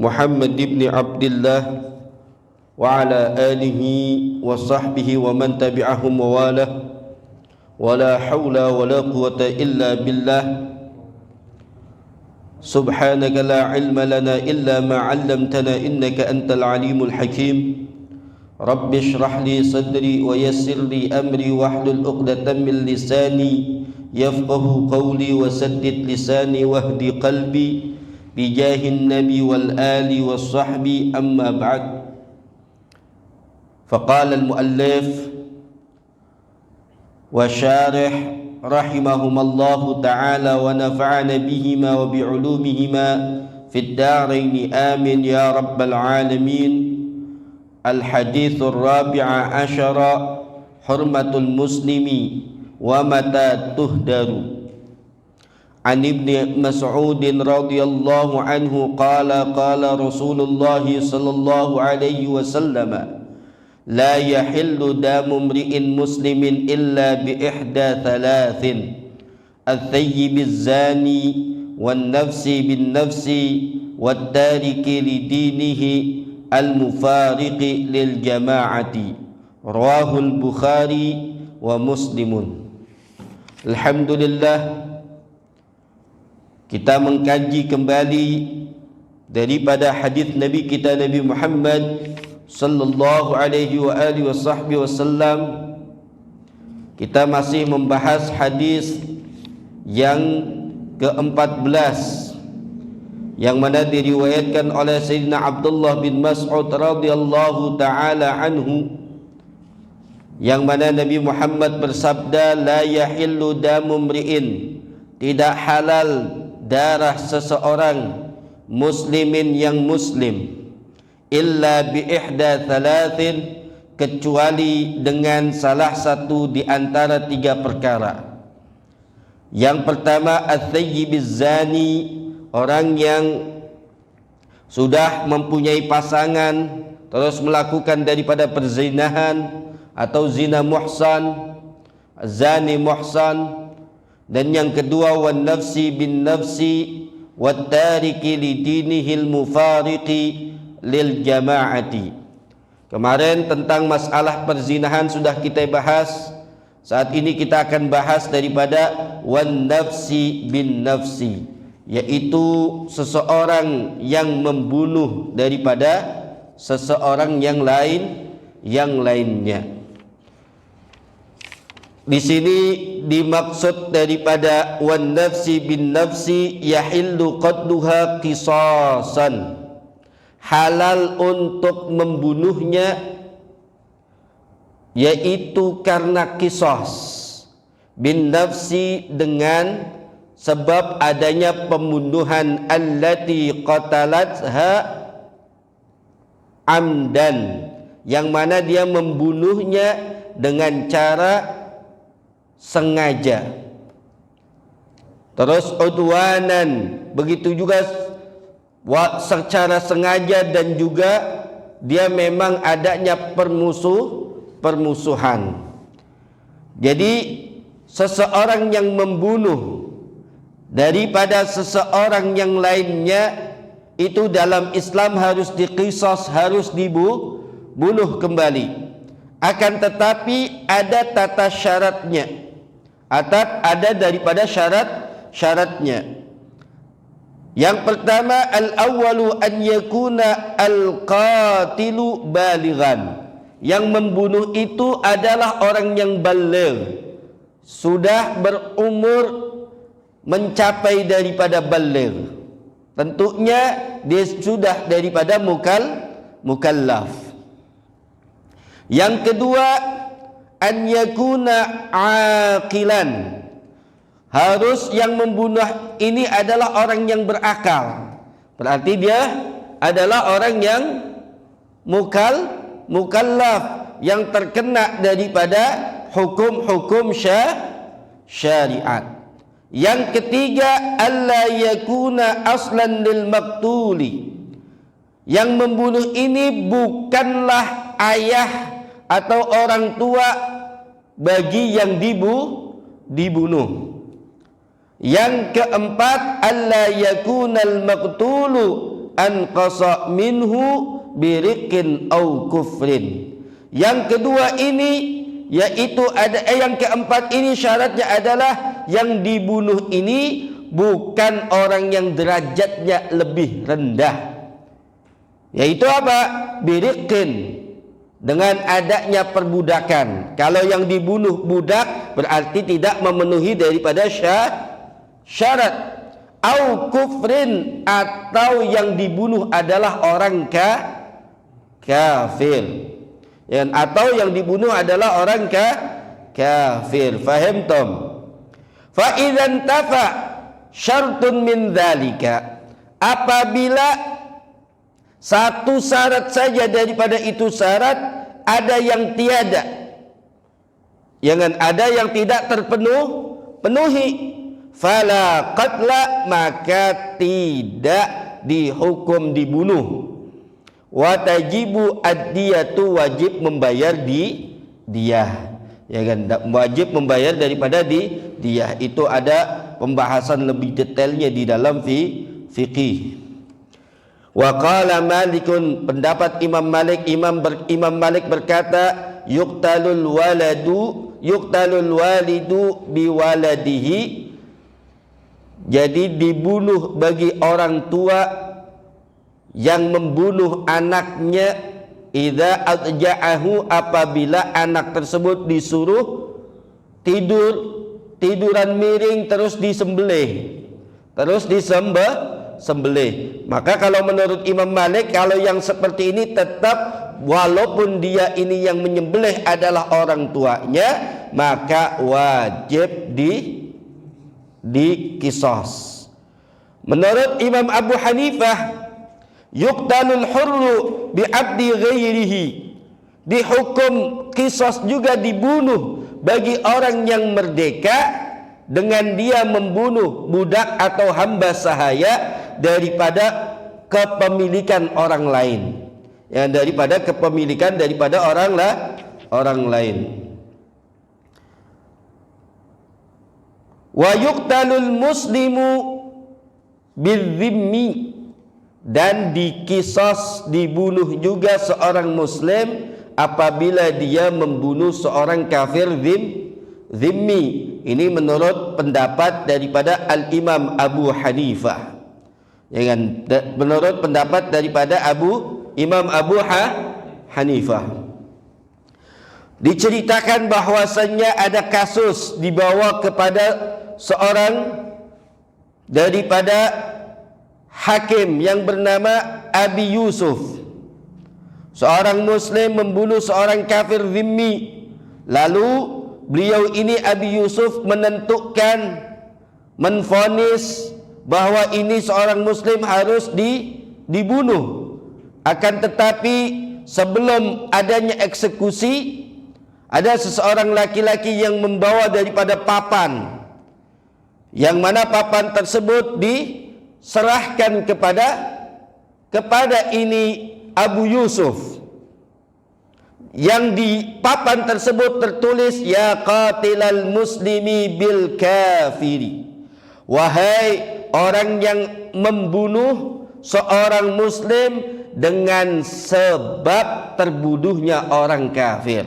Muhammad ibn Abdullah wa ala alihi wa sahbihi wa man tabi'ahum wa wala wa la hawla wa la quwata illa billah. Subhanaka la ilma lana illa ma 'allamtana innaka antal alimul hakim. Rabbi shrah li sadri wa yassir li amri wahlul 'uqdatam min lisani yafqahu qawli wa saddid lisani wahdi qalbi bijahin nabi wal ali was sahbi amma ba'd. Faqala al muallif wa syarih rahimahumallahu ta'ala wa nafa'ana bihima wa bi'ulumihima fid darain amin ya rabbal alamin. Al hadithur rabi'a asyara hurmatul muslimi wa mata tuhdaru. An Ibni Mas'ud radhiyallahu anhu qala qala Rasulullah sallallahu alaihi wasallam la yahillu damu mri'in muslimin illa bi ihda thalathin at-tayyibiz zani wan nafsi bin nafsi wat tariki li dinihi al-mufariqi lil jama'ati. Rawahul Bukhari wa Muslimun. Alhamdulillah, kita mengkaji kembali daripada hadis Nabi kita Nabi Muhammad sallallahu alaihi wa alihi wasallam. Kita masih membahas hadis yang ke-14 yang mana diriwayatkan oleh Sayyidina Abdullah bin Mas'ud radhiyallahu taala anhu, yang mana Nabi Muhammad bersabda, la yahillu damu mri'in, tidak halal darah seseorang muslimin yang muslim, illa bi ihda thalathin, kecuali dengan salah satu di antara tiga perkara. Yang pertama, at-thayyibiz zani, orang yang sudah mempunyai pasangan terus melakukan daripada perzinahan atau zina muhsan, zani muhsan. Dan yang kedua, wan nafsi bin nafsi wat tariki li dinihil mufariqi lil jama'ati. Kemarin tentang masalah perzinahan sudah kita bahas. Saat ini kita akan bahas daripada wan nafsi bin nafsi, yaitu seseorang yang membunuh daripada seseorang yang lainnya. Di sini dimaksud daripada wan nafsi bin nafsi yahillu qatluha qisasan, halal untuk membunuhnya yaitu karena qisas, bin nafsi dengan sebab adanya pembunuhan, allati qatalatha amdan, yang mana dia membunuhnya dengan cara sengaja. Terus udwanan, begitu juga secara sengaja, dan juga dia memang adanya permusuhan. Jadi seseorang yang membunuh daripada seseorang yang lainnya itu dalam Islam harus diqisas, harus dibunuh kembali. Akan tetapi ada tata syaratnya, ada daripada syaratnya. Yang pertama, al-awwalu an yakuna al-qatilu balighan, yang membunuh itu adalah orang yang baligh, sudah berumur mencapai daripada baligh. Tentunya dia sudah daripada mukallaf. Yang kedua, an yakuna aqilan, harus yang membunuh ini adalah orang yang berakal. Berarti dia adalah orang yang mukallaf, yang terkena daripada hukum-hukum syariat. Yang ketiga, alla yakuna aslan lil maktuli, yang membunuh ini bukanlah ayah atau orang tua bagi yang dibunuh. Yang keempat, alla yakunal maqtulu anqasa minhu biriqin au kufrin. Yang kedua ini yaitu yang keempat ini syaratnya adalah yang dibunuh ini bukan orang yang derajatnya lebih rendah. Yaitu apa? Biriqin, dengan adanya perbudakan. Kalau yang dibunuh budak berarti tidak memenuhi daripada syarat. Au kufrin, atau yang dibunuh adalah orang kafir. Atau yang dibunuh adalah orang kafir. Faham tom? Fa idzan tafa syartun min dzalika, apabila satu syarat saja daripada itu syarat ada yang tiada, ada yang tidak terpenuhi, fala qatla, maka tidak dihukum dibunuh. Wa tajibu ad-diyatu, wajib membayar diyah. Wajib membayar daripada diyah. Itu ada pembahasan lebih detailnya di dalam fikih. Wa qala Malikun, pendapat Imam Malik, Imam Malik berkata, yuqtalul walidu biwaladihi, jadi dibunuh bagi orang tua yang membunuh anaknya, idza adja'ahu, apabila anak tersebut disuruh tiduran miring terus disembelih. Maka kalau menurut Imam Malik, kalau yang seperti ini tetap walaupun dia ini yang menyembelih adalah orang tuanya, maka wajib dikisos. Menurut Imam Abu Hanifah, yuqtalul hurru bi'abdi ghairihi, dihukum kisos juga dibunuh bagi orang yang merdeka dengan dia membunuh budak atau hamba sahaya daripada kepemilikan orang lain, daripada orang lain. Wa yuqtalul muslimu bidzimmi, dan dikisos dibunuh juga seorang muslim apabila dia membunuh seorang kafir zimmi. Ini menurut pendapat daripada Al-Imam Abu Hanifah. Menurut pendapat daripada Imam Abu Hanifah. Diceritakan bahwasannya ada kasus dibawa kepada seorang daripada hakim yang bernama Abi Yusuf. Seorang muslim membunuh seorang kafir zimmi. Lalu beliau ini Abi Yusuf menvonis bahwa ini seorang muslim harus dibunuh. Akan tetapi sebelum adanya eksekusi, ada seseorang laki-laki yang membawa daripada papan, yang mana papan tersebut diserahkan kepada ini Abu Yusuf. Yang di papan tersebut tertulis, ya qatilal muslimi bil kafiri, wahai orang yang membunuh seorang muslim dengan sebab terbunuhnya orang kafir.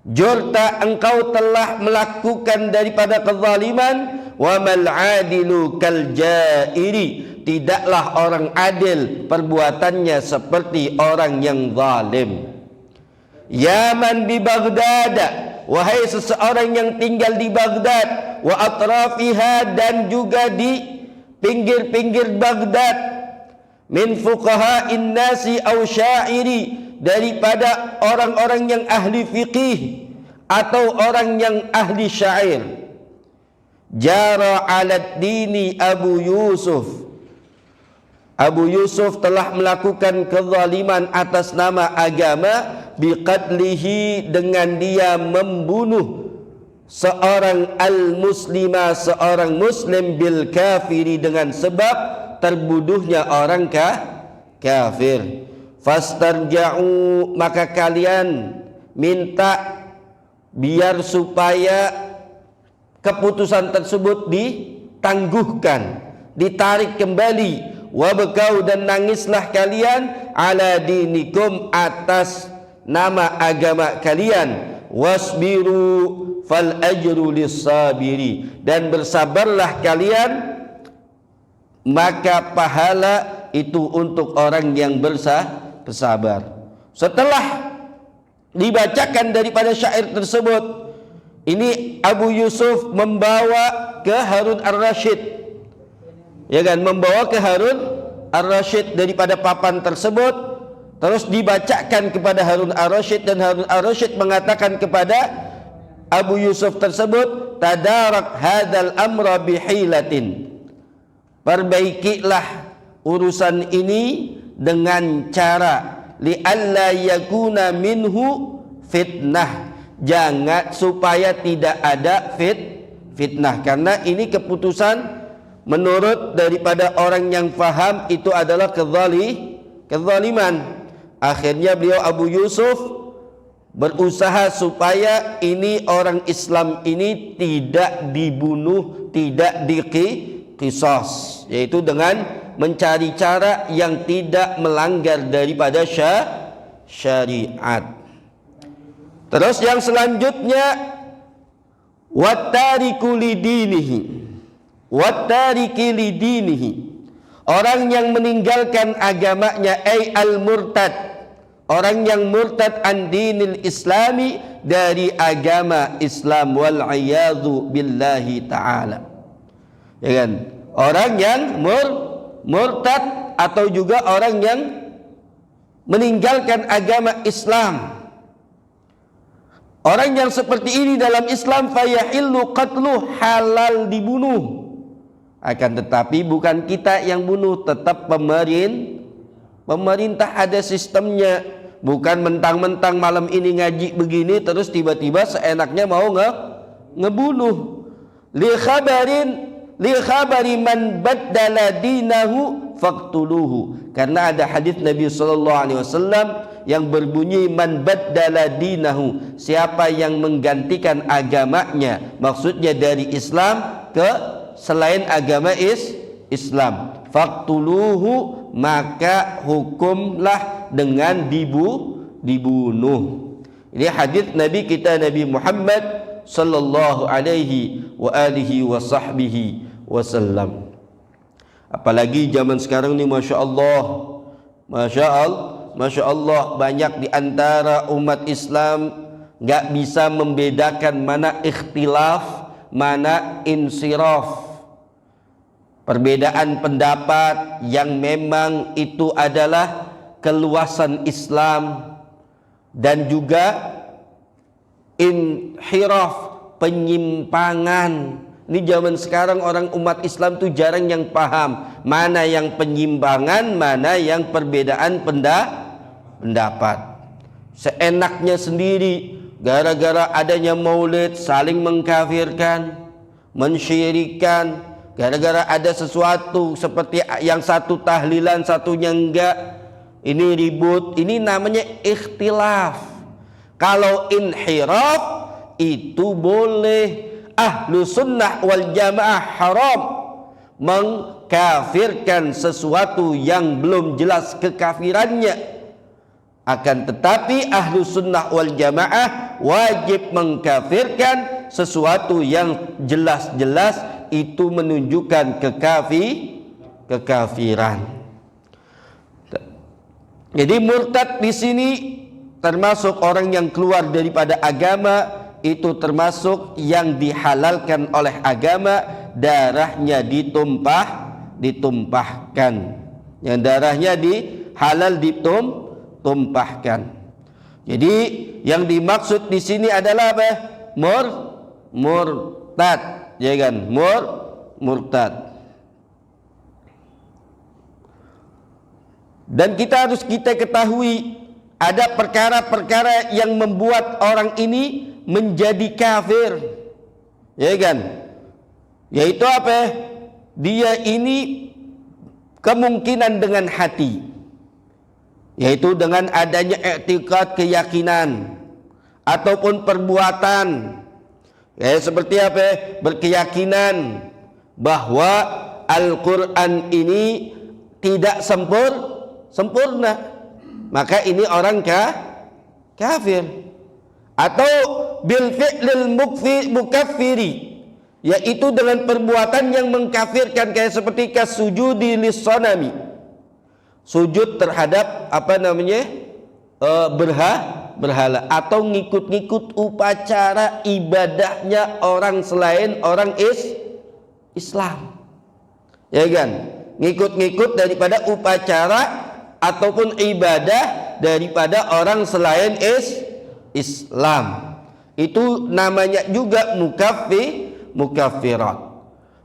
Jurta, engkau telah melakukan daripada kezaliman. Wa mal adilu kal jairi, tidaklah orang adil perbuatannya seperti orang yang zalim. Ya man bi Baghdad, wahai seseorang yang tinggal di Baghdad, wa atrafiha, dan juga di pinggir-pinggir Baghdad, min fuqaha'in nasi aw syairi, daripada orang-orang yang ahli fiqih atau orang yang ahli syair. Jara 'ala dini Abu Yusuf, Abu Yusuf telah melakukan kezaliman atas nama agama, biqatlihi, dengan dia membunuh seorang al-muslima, seorang muslim, bil kafiri, dengan sebab terbunuhnya orang kafir. Fastarja'u, maka kalian minta biar supaya keputusan tersebut ditangguhkan, ditarik kembali. wabkau dan nangislah kalian ala dinikum atas nama agama kalian, wasbiru fal ajru lis-sabiri, dan bersabarlah kalian maka pahala itu untuk orang yang bersabar. Setelah dibacakan daripada syair tersebut, ini Abu Yusuf membawa ke Harun ar-Rasyid, ya kan, membawa ke Harun ar-Rasyid daripada papan tersebut, terus dibacakan kepada Harun ar-Rasyid, dan Harun ar-Rasyid mengatakan kepada Abu Yusuf tersebut, tadarak hadal amra bihilatin, perbaikilah urusan ini dengan cara li'alla yakuna minhu fitnah, jangan supaya tidak ada fitnah, karena ini keputusan menurut daripada orang yang faham itu adalah kezaliman. Akhirnya beliau Abu Yusuf berusaha supaya ini orang Islam ini tidak dibunuh, tidak diqisas, yaitu dengan mencari cara yang tidak melanggar daripada syariat. Terus yang selanjutnya, wattariku lidinihi, wattariki lidinihi, orang yang meninggalkan agamanya, ay al-murtad, orang yang murtad an dinil islami, dari agama Islam, wal a'yadhu billahi ta'ala, ya kan, orang yang murtad atau juga orang yang meninggalkan agama Islam. Orang yang seperti ini dalam Islam fayahillu qatlu, halal dibunuh. Akan tetapi bukan kita yang bunuh, tetap pemerintah ada sistemnya. Bukan mentang-mentang malam ini ngaji begini terus tiba-tiba seenaknya mau ngebunuh. Li khabari man baddala dinahu faqtuluhu, karena ada hadis Nabi sallallahu alaihi wasallam yang berbunyi man baddala dinahu, siapa yang menggantikan agamanya, maksudnya dari Islam ke selain agama Islam, faqtuluhu, maka hukumlah dengan dibunuh. Ini hadis Nabi kita, Nabi Muhammad sallallahu alaihi wa alihi wa sahbihi wasallam. Apalagi zaman sekarang ni, Masya Allah, banyak di antara umat Islam nggak bisa membedakan mana ikhtilaf, mana insiraf. Perbedaan pendapat yang memang itu adalah keluasan Islam, dan juga inhiraf, penyimpangan. Ini zaman sekarang orang umat Islam tuh jarang yang paham mana yang penyimpangan, mana yang perbedaan pendapat. Seenaknya sendiri, gara-gara adanya maulid saling mengkafirkan, mensyirikan, gara-gara ada sesuatu seperti yang satu tahlilan satunya enggak, ini ribut. Ini namanya ikhtilaf. Kalau inhiraf itu boleh. Ahlu sunnah wal jamaah haram mengkafirkan sesuatu yang belum jelas kekafirannya. Akan tetapi ahlu sunnah wal jamaah wajib mengkafirkan sesuatu yang jelas-jelas itu menunjukkan kekafiran. Jadi murtad di sini termasuk orang yang keluar daripada agama, itu termasuk yang dihalalkan oleh agama, darahnya ditumpahkan, yang darahnya halal ditumpahkan. Jadi yang dimaksud di sini adalah apa? Murtad, ya kan? Murtad. Dan kita ketahui ada perkara-perkara yang membuat orang ini menjadi kafir, ya kan? Yaitu apa? Dia ini kemungkinan dengan hati, yaitu dengan adanya i'tiqad, keyakinan, ataupun perbuatan. Ya, seperti apa? Berkeyakinan bahwa Al-Quran ini tidak sempurna, maka ini orang kafir. Atau bil fi'lil mukaffiri, yaitu dengan perbuatan yang mengkafirkan, kayak seperti kasujudi lis-sanami, sujud terhadap berhala, atau ngikut-ngikut upacara ibadahnya orang selain orang Islam, ya kan? Ngikut-ngikut daripada upacara ataupun ibadah daripada orang selain Islam, itu namanya juga mukaffirat.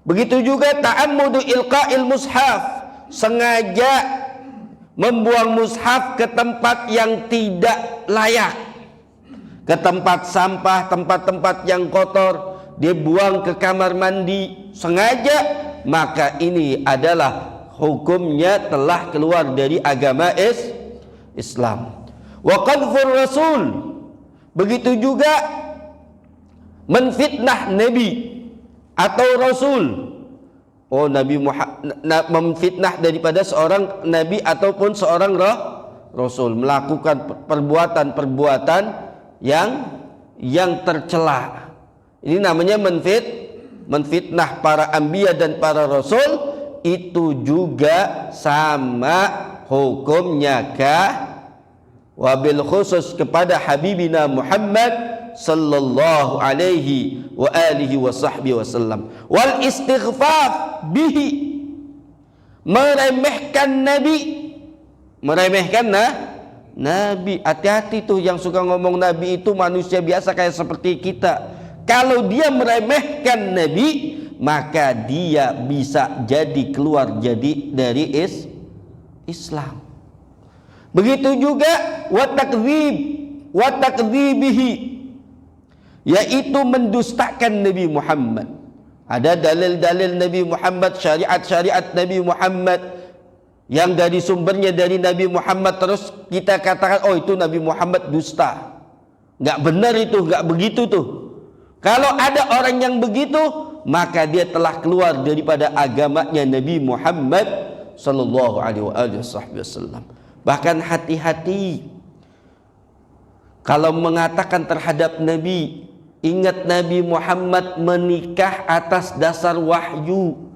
Begitu juga ta'ammudu ilqa'il mushaf, sengaja membuang mushaf ke tempat yang tidak layak, ke tempat sampah, tempat-tempat yang kotor, dia buang ke kamar mandi sengaja, maka ini adalah hukumnya telah keluar dari agama Islam. Wa qadhfur rasul, begitu juga menfitnah nabi atau rasul. Nabi Muhammad memfitnah daripada seorang nabi ataupun seorang rasul, melakukan perbuatan-perbuatan yang tercela. Ini namanya menfitnah para anbiya dan para rasul. Itu juga sama hukumnya wabil khusus kepada habibina Muhammad sallallahu alaihi wa alihi wa sahbihi wasallam. Wal istighfaf bihi, meremehkan Nabi. Hati-hati tuh yang suka ngomong Nabi itu manusia biasa kayak seperti kita. Kalau dia meremehkan Nabi, maka dia bisa jadi keluar dari Islam. Begitu juga wa takdzibihi, yaitu mendustakan Nabi Muhammad. Ada dalil-dalil Nabi Muhammad, syariat-syariat Nabi Muhammad yang dari sumbernya dari Nabi Muhammad, terus kita katakan itu Nabi Muhammad dusta. Nggak benar itu, nggak begitu tuh. Kalau ada orang yang begitu, maka dia telah keluar daripada agamanya Nabi Muhammad sallallahu alaihi wasallam. Bahkan hati-hati kalau mengatakan terhadap Nabi. Ingat, Nabi Muhammad menikah atas dasar wahyu.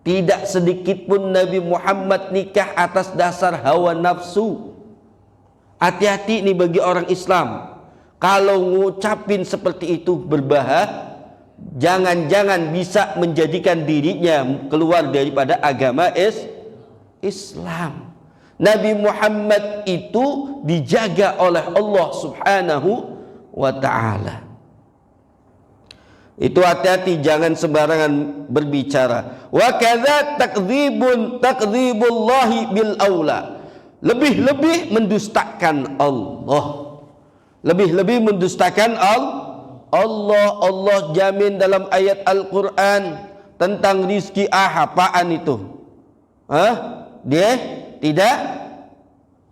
Tidak sedikit pun Nabi Muhammad nikah atas dasar hawa nafsu. Hati-hati nih bagi orang Islam. Kalau ngucapin seperti itu berbahaya, jangan-jangan bisa menjadikan dirinya keluar daripada agama Islam. Nabi Muhammad itu dijaga oleh Allah Subhanahu wa ta'ala. Itu hati-hati, jangan sembarangan berbicara. Wa kadza takdzibullahi bil aula, lebih-lebih mendustakan Allah. Lebih-lebih mendustakan Allah. Allah jamin dalam ayat Al-Quran tentang rizki. Apaan itu? Dia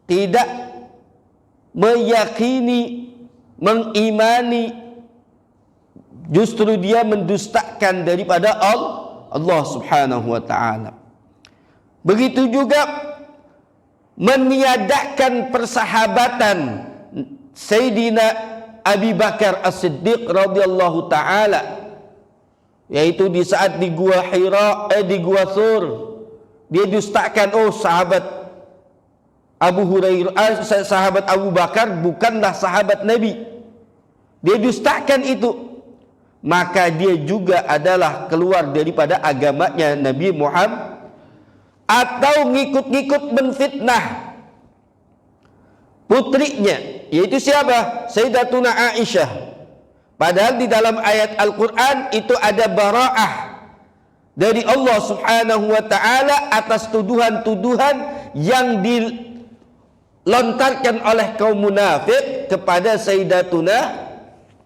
tidak meyakini, mengimani, justru dia mendustakan daripada Allah Subhanahu wa ta'ala. Begitu juga meniadakan persahabatan Sayyidina Abi Bakar As-Siddiq radhiyallahu ta'ala, yaitu di saat di gua Hira, di gua Thur, dia dustakan sahabat Abu Hurairah, sahabat Abu Bakar bukanlah sahabat Nabi. Dia dustakan itu, maka dia juga adalah keluar daripada agamanya Nabi Muhammad. Atau ngikut-ngikut menfitnah putrinya, yaitu siapa? Sayyidatuna Aisyah. Padahal di dalam ayat Al-Quran itu ada bara'ah dari Allah Subhanahu wa ta'ala atas tuduhan-tuduhan yang dilontarkan oleh kaum munafik kepada Sayyidatuna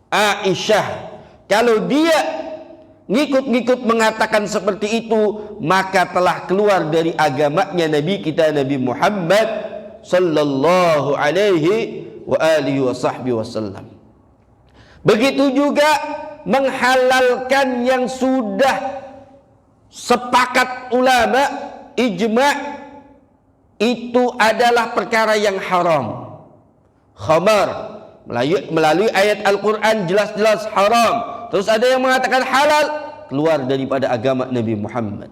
Aisyah. Kalau dia ngikut-ngikut mengatakan seperti itu, maka telah keluar dari agamanya Nabi kita Nabi Muhammad sallallahu alaihi wa alihi wa sahbihi wasallam. Begitu juga menghalalkan yang sudah sepakat ulama ijma' itu adalah perkara yang haram. Khamar melalui ayat Al-Quran jelas-jelas haram. Terus ada yang mengatakan halal, keluar daripada agama Nabi Muhammad.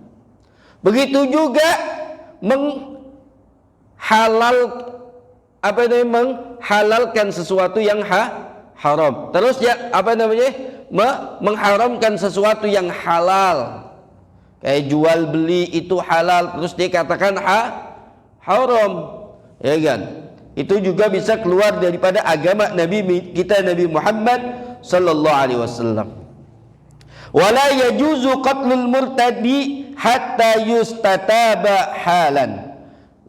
Begitu juga menghalalkan sesuatu yang haram. Terus ya mengharamkan sesuatu yang halal. Kayak jual beli itu halal, terus dia katakan haram, ya kan? Itu juga bisa keluar daripada agama Nabi kita, Nabi Muhammad sallallahu alaihi wasallam. Wala yajuzu qatlul murtadi hatta yustataba halan.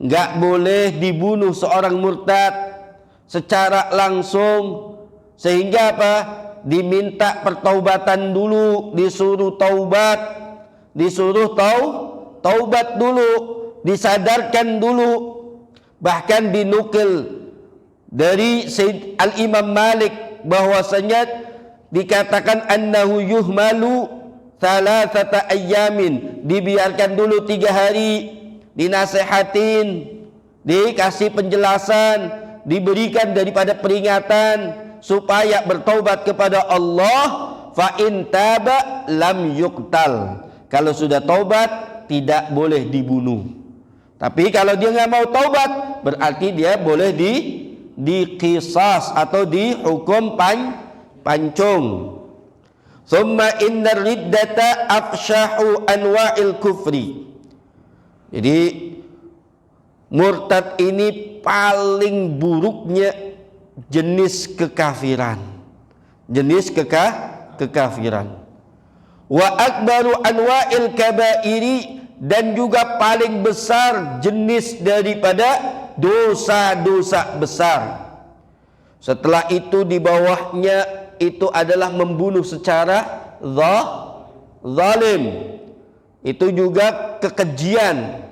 Enggak boleh dibunuh seorang murtad secara langsung, sehingga apa? Diminta pertaubatan dulu, disuruh taubat, taubat dulu, disadarkan dulu. Bahkan dinukil dari Sayyid Al-Imam Malik bahwasanya dikatakan annahu yuhmalu thalathata ayyamin, dibiarkan dulu 3 hari, dinasehatin, dikasih penjelasan, diberikan daripada peringatan supaya bertaubat kepada Allah. Fa in taba lam yuqtal, kalau sudah taubat tidak boleh dibunuh. Tapi kalau dia nggak mau taubat, berarti dia boleh diqisas atau dihukum pancung. Thumma inna riddata afshahu anwa'il kufri. Jadi murtad ini paling buruknya jenis kekafiran. Kekafiran. Wa akbaru anwa'il kabairi, dan juga paling besar jenis daripada dosa-dosa besar. Setelah itu di bawahnya itu adalah membunuh secara zalim. Itu juga kekejian.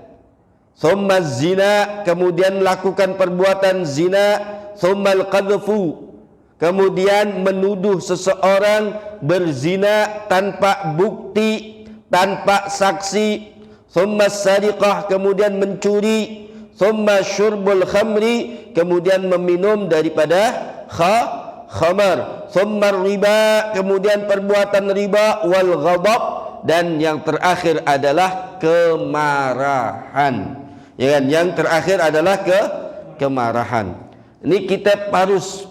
Thumma zina, kemudian melakukan perbuatan zina. Thumma al-qadhfu, kemudian menuduh seseorang berzina tanpa bukti, tanpa saksi. Thumma sariqah, kemudian mencuri. Thumma syurbul khamri, kemudian meminum daripada khamar. Thumma riba, kemudian perbuatan riba. Wal ghadab, dan yang terakhir adalah kemarahan. Ya kan? Yang terakhir adalah kemarahan. Ini kita harus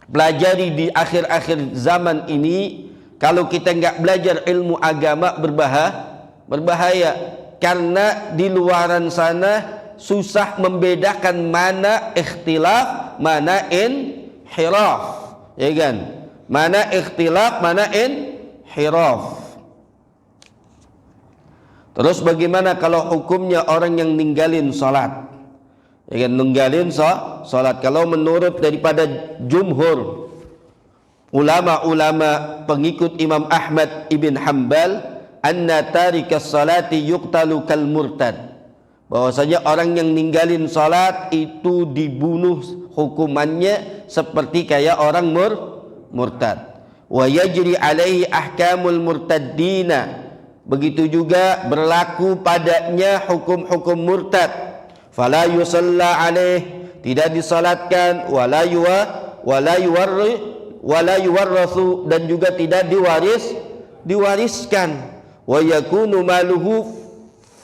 pelajari di akhir-akhir zaman ini. Kalau kita nggak belajar ilmu agama berbahaya, karena di luaran sana susah membedakan mana ikhtilaf, mana inhiraf, ya kan? Mana ikhtilaf, mana inhiraf. Terus bagaimana kalau hukumnya orang yang ninggalin salat? Ya kan, ninggalin salat. Kalau menurut daripada jumhur ulama-ulama pengikut Imam Ahmad ibn Hanbal, anna tarikas salati yuqtalu kal murtad, bahwasanya orang yang ninggalin salat itu dibunuh hukumannya seperti kayak orang murtad. Wa yajri alaihi ahkamul murtaddina, begitu juga berlaku padanya hukum-hukum murtad. Fala yusalla alaih, tidak disalatkan. Wala yuwarrathu, dan juga tidak diwariskan. Wa yakunu maluhu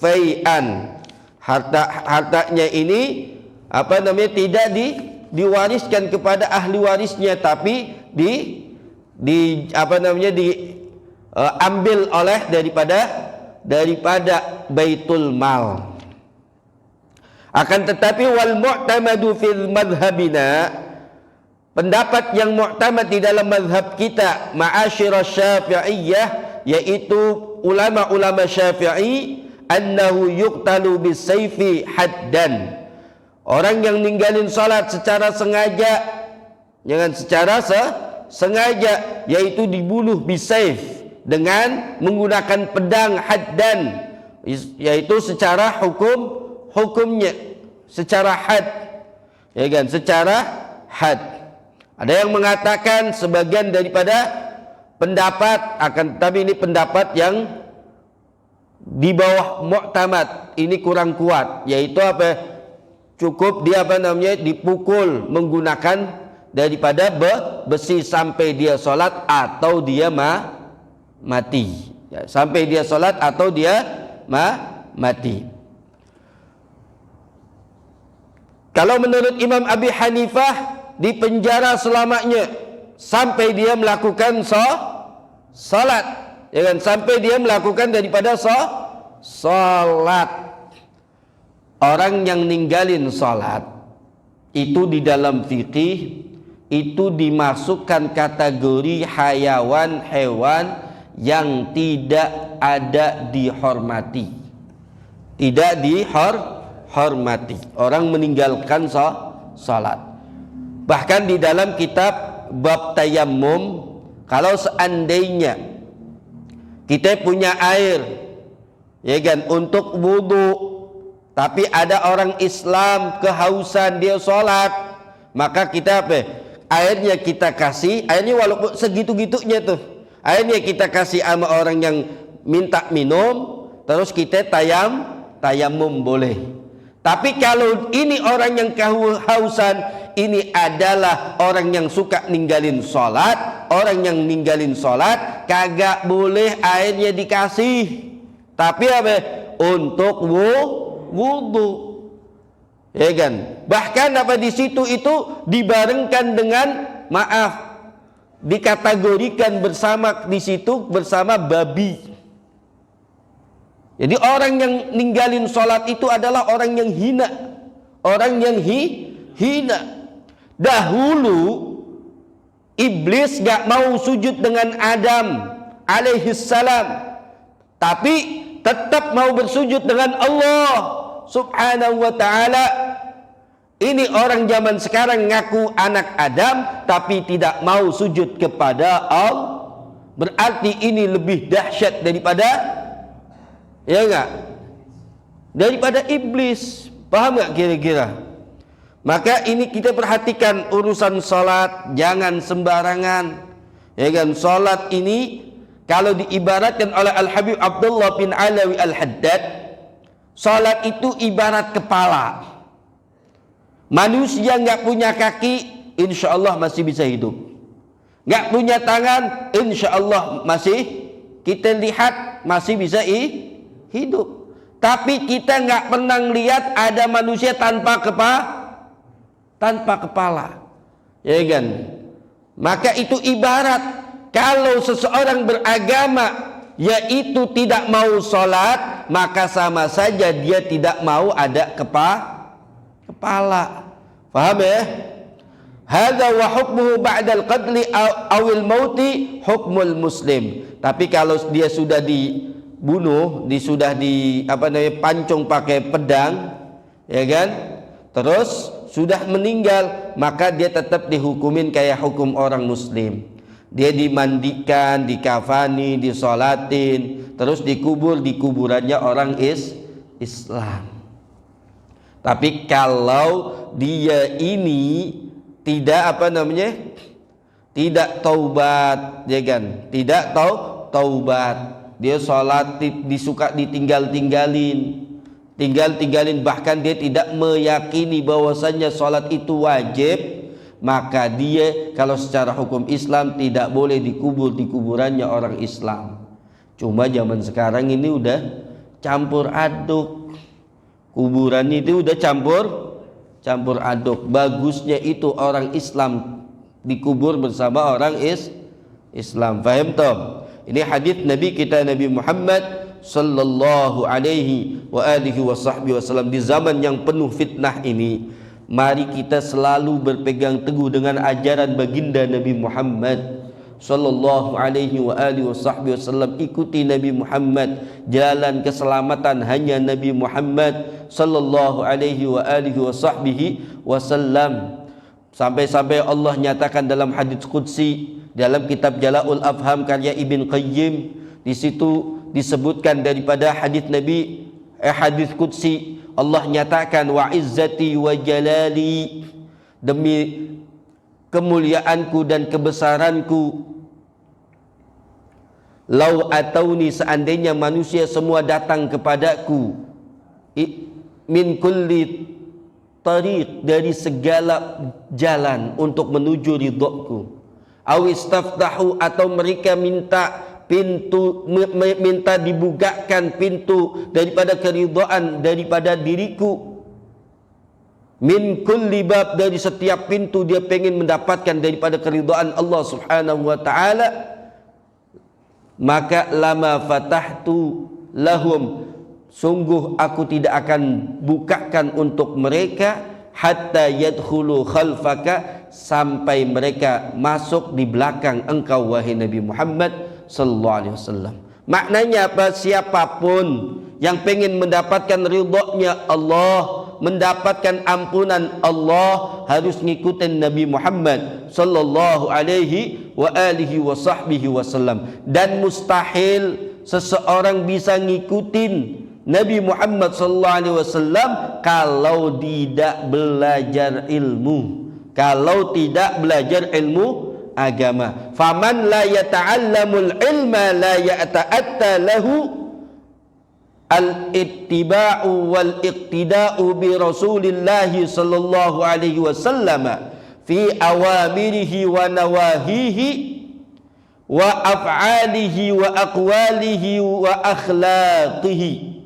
fai'an, hartanya ini tidak diwariskan kepada ahli warisnya, tapi ambil oleh daripada baitul mal. Akan tetapi wal mu'tamadu fil madhabina, pendapat yang mu'tamad di dalam mazhab kita, ma'asyirah syafi'iyah, yaitu ulama-ulama syafi'i, annahu yuqtalu bisayfi haddan. Orang yang ninggalin salat secara sengaja, jangan secara sengaja, yaitu dibunuh bisayf, dengan menggunakan pedang haddan, yaitu secara hukumnya secara had, ya kan, secara had. Ada yang mengatakan sebagian daripada pendapat, akan tapi ini pendapat yang di bawah mu'tamad, ini kurang kuat, yaitu apa? cukup dia dipukul menggunakan daripada besi sampai dia solat atau dia mati. Ya, sampai dia solat atau dia mati. Kalau menurut Imam Abi Hanifah, dipenjara selamanya sampai dia melakukan salat, ya kan? Sampai dia melakukan daripada salat. Orang yang ninggalin salat itu di dalam fikih itu dimasukkan kategori hayawan, hewan yang tidak ada dihormati. Tidak dihormati. Orang meninggalkan salat. Bahkan di dalam kitab bab tayammum, kalau seandainya kita punya air, ya kan, untuk wudu, tapi ada orang Islam kehausan dia sholat, maka kita airnya kita kasih, airnya walaupun segitu-gitunya tuh, airnya kita kasih sama orang yang minta minum, terus kita tayamum boleh. Tapi kalau ini orang yang kehausan, ini adalah orang yang suka ninggalin sholat, orang yang ninggalin sholat kagak boleh airnya dikasih, tapi untuk wudu, ya kan? Bahkan di situ itu dibarengkan dengan dikategorikan bersama di situ bersama babi. Jadi orang yang ninggalin sholat itu adalah orang yang hina, orang yang hina. Dahulu iblis gak mau sujud dengan Adam alaihissalam, tapi tetap mau bersujud dengan Allah subhanahu wa ta'ala. Ini orang zaman sekarang ngaku anak Adam tapi tidak mau sujud kepada Allah. Berarti ini lebih dahsyat daripada, ya enggak, daripada iblis. Paham enggak kira-kira? Maka ini kita perhatikan urusan salat, jangan sembarangan, ya kan? Salat ini kalau diibaratkan oleh Al-Habib Abdullah bin Alawi Al-Haddad, salat itu ibarat kepala. Manusia nggak punya kaki, insya Allah masih bisa hidup. Nggak punya tangan, insya Allah masih kita lihat masih bisa hidup. Tapi kita nggak pernah lihat ada manusia tanpa kepala, ya kan? Maka itu ibarat kalau seseorang beragama yaitu tidak mau sholat, maka sama saja dia tidak mau ada kepala. Faham ya? Hadza wa hukmuhu ba'dal qatli awil mauti hukmul muslim. Tapi kalau dia sudah dibunuh, sudah pancung pakai pedang, ya kan? Terus sudah meninggal, maka dia tetap dihukumin kayak hukum orang muslim. Dia dimandikan, dikafani, disolatin, terus dikubur di kuburannya orang Islam. Tapi kalau dia ini tidak tidak taubat, ya kan? Tidak taubat, dia sholat disuka tinggalin, bahkan dia tidak meyakini bahwasannya sholat itu wajib, maka dia kalau secara hukum Islam tidak boleh dikubur di kuburannya orang Islam. Cuma zaman sekarang ini udah campur aduk, kuburan itu udah campur aduk. Bagusnya itu orang Islam dikubur bersama orang Islam. Faham toh? Ini hadis Nabi kita, Nabi Muhammad sallallahu alaihi wa alihi wasallam. Di zaman yang penuh fitnah ini, mari kita selalu berpegang teguh dengan ajaran baginda Nabi Muhammad sallallahu alaihi wa alihi wasallam. Ikuti Nabi Muhammad, jalan keselamatan hanya Nabi Muhammad sallallahu alaihi wa alihi wasallam. Sampai-sampai Allah nyatakan dalam hadits qudsi dalam kitab Jala'ul Afham karya Ibn Qayyim, di situ disebutkan daripada hadits Nabi, hadits qudsi, Allah nyatakan wa izzati wa jalali, demi kemuliaanku dan kebesaranku, lau atauni, seandainya manusia semua datang kepadaku, min kulli tariq, dari segala jalan untuk menuju ridhaku. Awistaftahu, atau mereka minta pintu, minta dibukakan pintu daripada keridhaan daripada diriku. Min kulli bab, dari setiap pintu dia pengen mendapatkan daripada keridhaan Allah Subhanahu wa taala. Maka lama fatahtu lahum, sungguh aku tidak akan bukakan untuk mereka, hatta yadkhulu khalfaka, sampai mereka masuk di belakang engkau wahai Nabi Muhammad sallallahu alaihi wasallam. Maknanya apa? Siapapun yang pengen mendapatkan ridhonya Allah, mendapatkan ampunan Allah, harus ngikutin Nabi Muhammad sallallahu alaihi wa alihi wa sahbihi wasallam. Dan mustahil seseorang bisa ngikutin Nabi Muhammad sallallahu alaihi wasallam kalau tidak belajar ilmu, kalau tidak belajar ilmu agama. Faman la yata'allamul ilma la ya'ta'atta lahu al-ittiba'u wal iqtida'u bi Rasulillah sallallahu alaihi wasallam fi awamirihi wa nawahihi wa af'alihi wa aqwalihi wa akhlaqihi.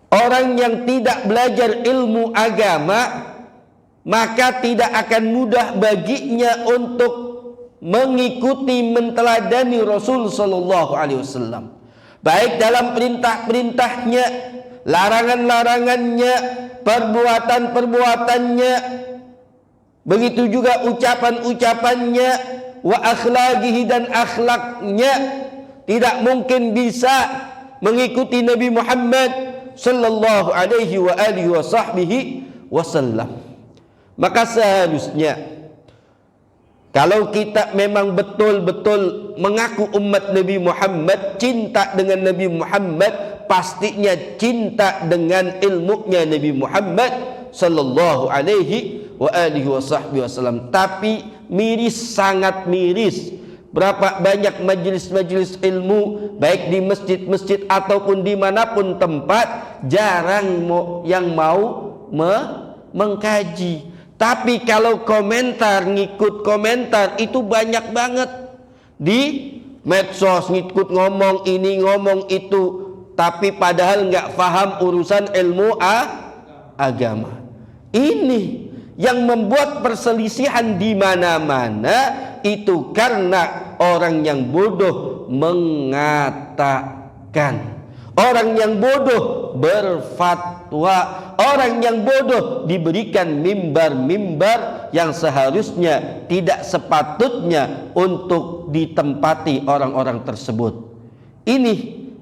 Orang yang tidak belajar ilmu agama, maka tidak akan mudah baginya untuk mengikuti, menteladani Rasul sallallahu alaihi wasallam, baik dalam perintah-perintahnya, larangan-larangannya, perbuatan-perbuatannya, begitu juga ucapan-ucapannya, wa akhlaqihi, dan akhlaknya. Tidak mungkin bisa mengikuti Nabi Muhammad sallallahu alaihi wa alihi wa sahbihi wasallam. Maka seharusnya kalau kita memang betul-betul mengaku umat Nabi Muhammad, cinta dengan Nabi Muhammad, pastinya cinta dengan ilmunya Nabi Muhammad sallallahu alaihi wa alihi wa sahbihi wasallam. Tapi miris, sangat miris, berapa banyak majelis-majelis ilmu, baik di masjid-masjid ataupun dimanapun tempat, jarang yang mau mengkaji. Tapi kalau komentar, ngikut komentar itu banyak banget di medsos, ngikut ngomong ini ngomong itu, tapi padahal nggak paham urusan ilmu agama. Ini yang membuat perselisihan di mana-mana, itu karena orang yang bodoh mengatakan, orang yang bodoh berfatwa, orang yang bodoh diberikan mimbar-mimbar yang seharusnya tidak sepatutnya untuk ditempati orang-orang tersebut. Ini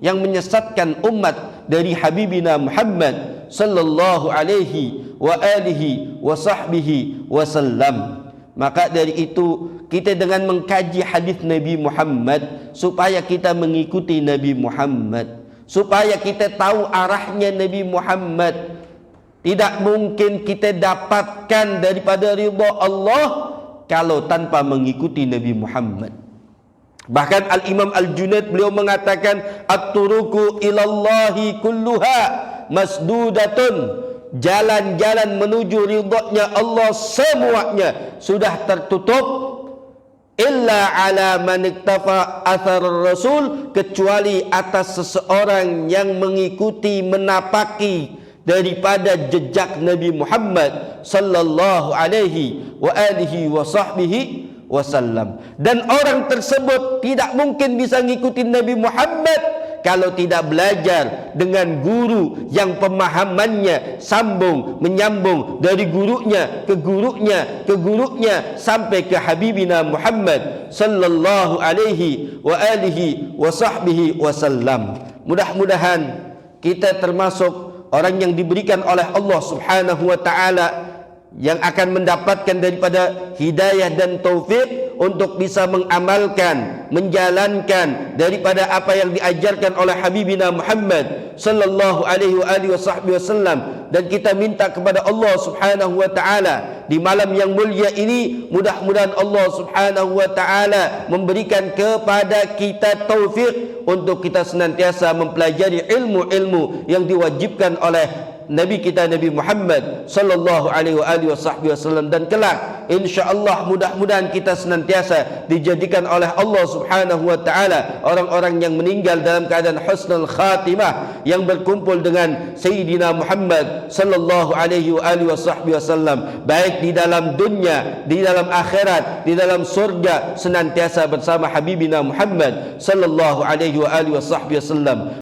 yang menyesatkan umat dari Habibina Muhammad sallallahu alaihi wa alihi wa sahbihi wasallam. Maka dari itu kita dengan mengkaji hadis Nabi Muhammad supaya kita mengikuti Nabi Muhammad, supaya kita tahu arahnya Nabi Muhammad. Tidak mungkin kita dapatkan daripada ridha Allah kalau tanpa mengikuti Nabi Muhammad. Bahkan Al-Imam Al-Junaid beliau mengatakan, at-turuku ilallahi kulluha masdudatun, jalan-jalan menuju ridhanya Allah semuanya sudah tertutup, illa ala man iktafa athar rasul, kecuali atas seseorang yang mengikuti, menapaki daripada jejak Nabi Muhammad sallallahu alaihi wa alihi wa sahbihi wasallam. Dan orang tersebut tidak mungkin bisa ngikutin Nabi Muhammad kalau tidak belajar dengan guru yang pemahamannya sambung menyambung dari gurunya ke gurunya ke gurunya sampai ke Habibina Muhammad sallallahu alaihi wa alihi wa sahbihi wasallam. Mudah-mudahan kita termasuk orang yang diberikan oleh Allah Subhanahu wa taala yang akan mendapatkan daripada hidayah dan taufik untuk bisa mengamalkan, menjalankan daripada apa yang diajarkan oleh Habibina Muhammad sallallahu alaihi wasallam. Dan kita minta kepada Allah Subhanahu wa taala di malam yang mulia ini, mudah-mudahan Allah Subhanahu wa taala memberikan kepada kita taufik untuk kita senantiasa mempelajari ilmu-ilmu yang diwajibkan oleh Nabi kita Nabi Muhammad sallallahu alaihi wasallam, dan kelak insyaallah mudah-mudahan kita senantiasa dijadikan oleh Allah Subhanahu wa taala orang-orang yang meninggal dalam keadaan husnul khatimah, yang berkumpul dengan Sayyidina Muhammad sallallahu alaihi wasallam, baik di dalam dunia, di dalam akhirat, di dalam surga, senantiasa bersama Habibina Muhammad sallallahu alaihi wasallam.